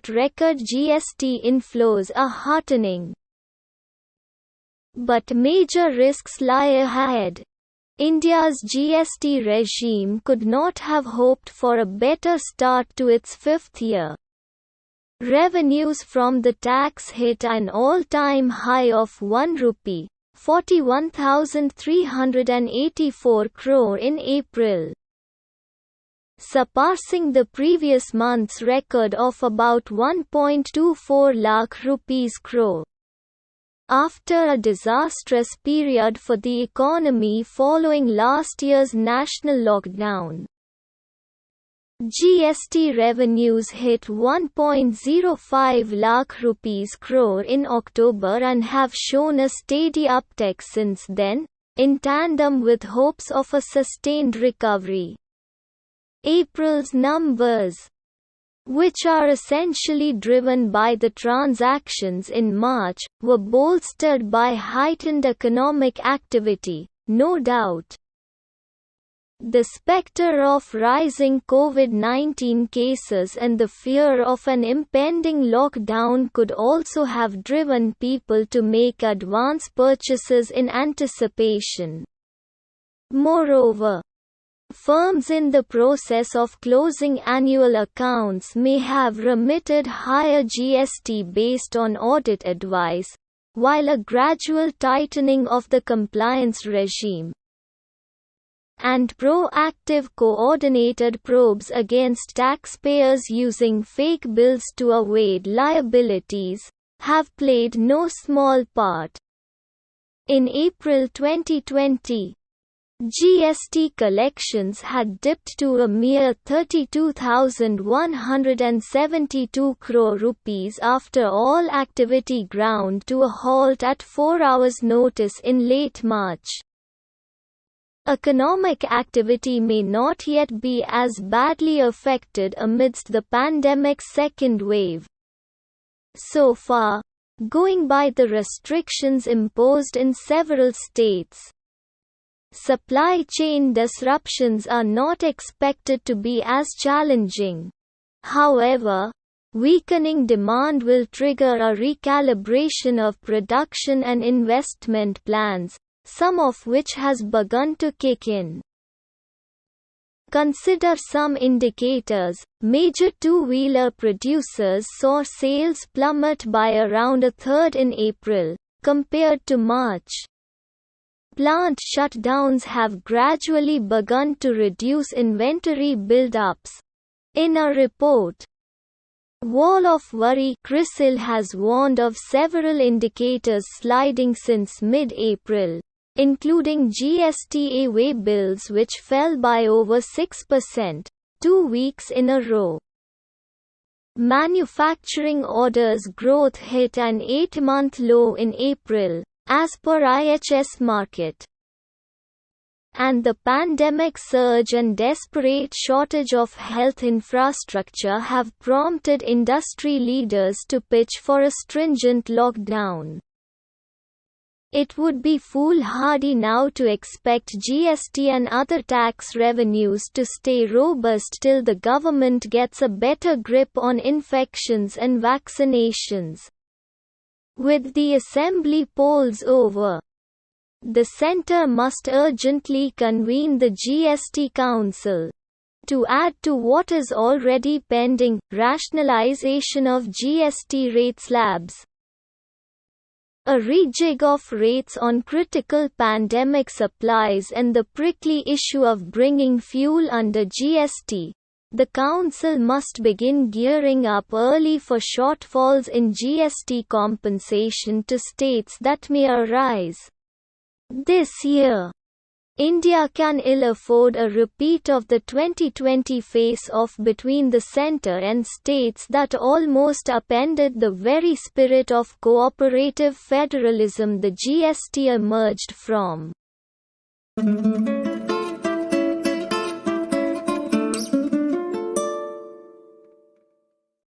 record GST inflows are heartening. But major risks lie ahead. India's GST regime could not have hoped for a better start to its fifth year. Revenues from the tax hit an all-time high of ₹1, 41,384 crore in April, surpassing the previous month's record of about 1.24 lakh rupees crore. After a disastrous period for the economy following last year's national lockdown, GST revenues hit 1.05 lakh rupees crore in October and have shown a steady uptick since then, in tandem with hopes of a sustained recovery. April's numbers, which are essentially driven by the transactions in March, were bolstered by heightened economic activity, no doubt. The spectre of rising COVID-19 cases and the fear of an impending lockdown could also have driven people to make advance purchases in anticipation. Moreover, firms in the process of closing annual accounts may have remitted higher GST based on audit advice, while a gradual tightening of the compliance regime and proactive coordinated probes against taxpayers using fake bills to evade liabilities have played no small part. In April 2020, GST collections had dipped to a mere 32,172 crore rupees after all activity ground to a halt at 4 hours' notice in late March. Economic activity may not yet be as badly affected amidst the pandemic's second wave. So far, going by the restrictions imposed in several states, supply chain disruptions are not expected to be as challenging. However, weakening demand will trigger a recalibration of production and investment plans, some of which has begun to kick in. Consider some indicators. Major two-wheeler producers saw sales plummet by around a third in April, compared to March. Plant shutdowns have gradually begun to reduce inventory build-ups. In a report, Wall of Worry, CRISIL has warned of several indicators sliding since mid-April, including GST away bills which fell by over 6%, 2 weeks in a row. Manufacturing orders growth hit an 8-month low in April, as per IHS Markit. And the pandemic surge and desperate shortage of health infrastructure have prompted industry leaders to pitch for a stringent lockdown. It would be foolhardy now to expect GST and other tax revenues to stay robust till the government gets a better grip on infections and vaccinations. With the assembly polls over, the centre must urgently convene the GST Council. To add to what is already pending, rationalisation of GST rate slabs. A rejig of rates on critical pandemic supplies and the prickly issue of bringing fuel under GST. The Council must begin gearing up early for shortfalls in GST compensation to states that may arise this year. India can ill afford a repeat of the 2020 face-off between the centre and states that almost upended the very spirit of cooperative federalism the GST emerged from.